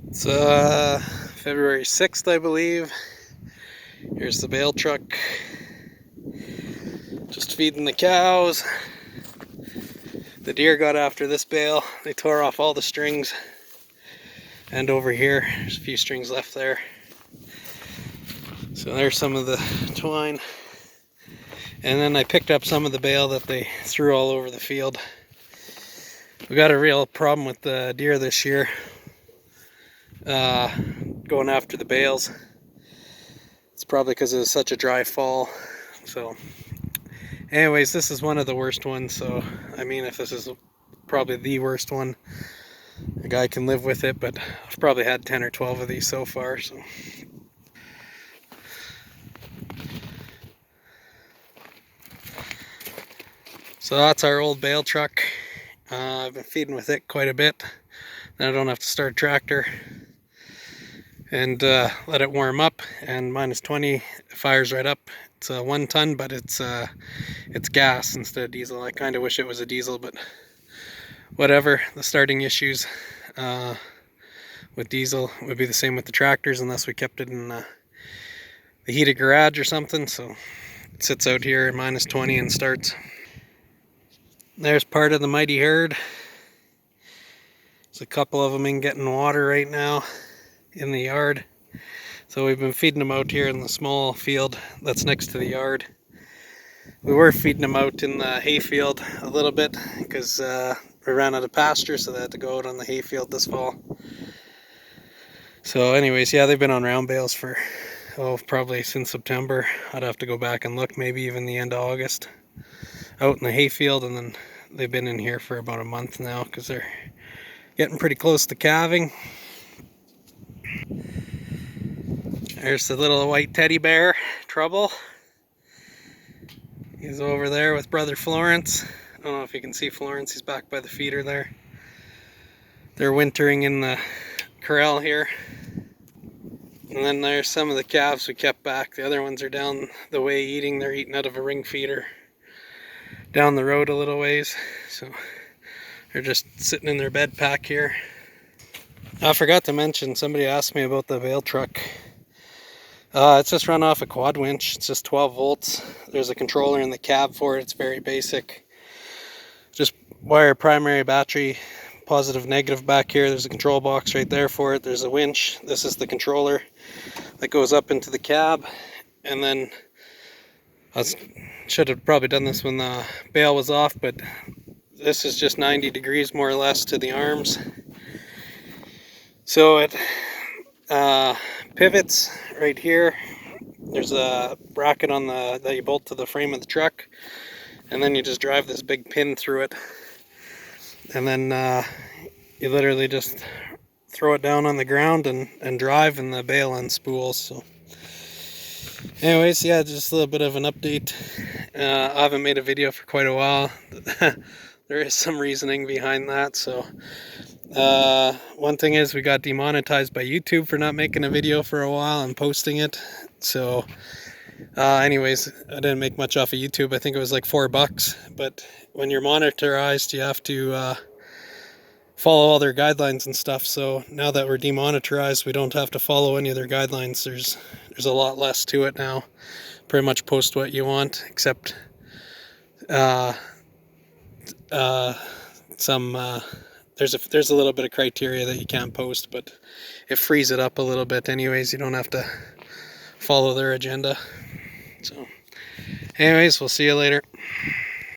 It's February 6th, I believe. Here's the bale truck. Just feeding the cows. The deer got after this bale. They tore off all the strings. And over here, there's a few strings left there. So there's some of the twine. And then I picked up some of the bale that they threw all over the field. We got a real problem with the deer this year. Going after the bales. It's probably because it was such a dry fall. So anyways, this is one of the worst ones. So I mean, if this is probably the worst one, a guy can live with it, but I've probably had 10 or 12 of these so far. So that's our old bale truck. I've been feeding with it quite a bit. Then I don't have to start a tractor and let it warm up. And minus 20, it fires right up. It's a 1 ton, but it's gas instead of diesel. I kind of wish it was a diesel, but whatever. The starting issues with diesel would be the same with the tractors, unless we kept it in the heated garage or something. So it sits out here at minus 20 and starts. There's part of the mighty herd. There's a couple of them in getting water right now in the yard. So we've been feeding them out here in the small field that's next to the yard. We were feeding them out in the hay field a little bit because we ran out of pasture, so they had to go out on the hay field this fall. So anyways, yeah, they've been on round bales for, probably since September. I'd have to go back and look, maybe even the end of August. Out in the hay field, and then they've been in here for about a month now because they're getting pretty close to calving. There's the little white teddy bear, Trouble. He's over there with brother Florence. I don't know if you can see Florence, he's back by the feeder there. They're wintering in the corral here. And then there's some of the calves we kept back. The other ones are down the way eating. They're eating out of a ring feeder down the road a little ways. So they're just sitting in their bed pack here. I forgot to mention, somebody asked me about the bale truck. It's just run off a quad winch. It's just 12 volts. There's a controller in the cab for it. It's very basic. Just wire primary battery, positive, negative back here. There's a control box right there for it. There's a winch. This is the controller that goes up into the cab. And then I should have probably done this when the bale was off, but this is just 90 degrees more or less to the arms. So it pivots right here. There's a bracket on that you bolt to the frame of the truck, and then you just drive this big pin through it, and then you literally just throw it down on the ground and drive, and the bale unspools. So anyways, yeah, just a little bit of an update. I haven't made a video for quite a while. There is some reasoning behind that. So one thing is, we got demonetized by YouTube for not making a video for a while and posting it. So anyways, I didn't make much off of YouTube. I think it was like $4, but when you're monetized, you have to follow all their guidelines and stuff. So now that we're demonetized, we don't have to follow any of their guidelines. There's a lot less to it now. Pretty much post what you want, except there's a little bit of criteria that you can't post, but it frees it up a little bit anyways. You don't have to follow their agenda. So anyways, we'll see you later.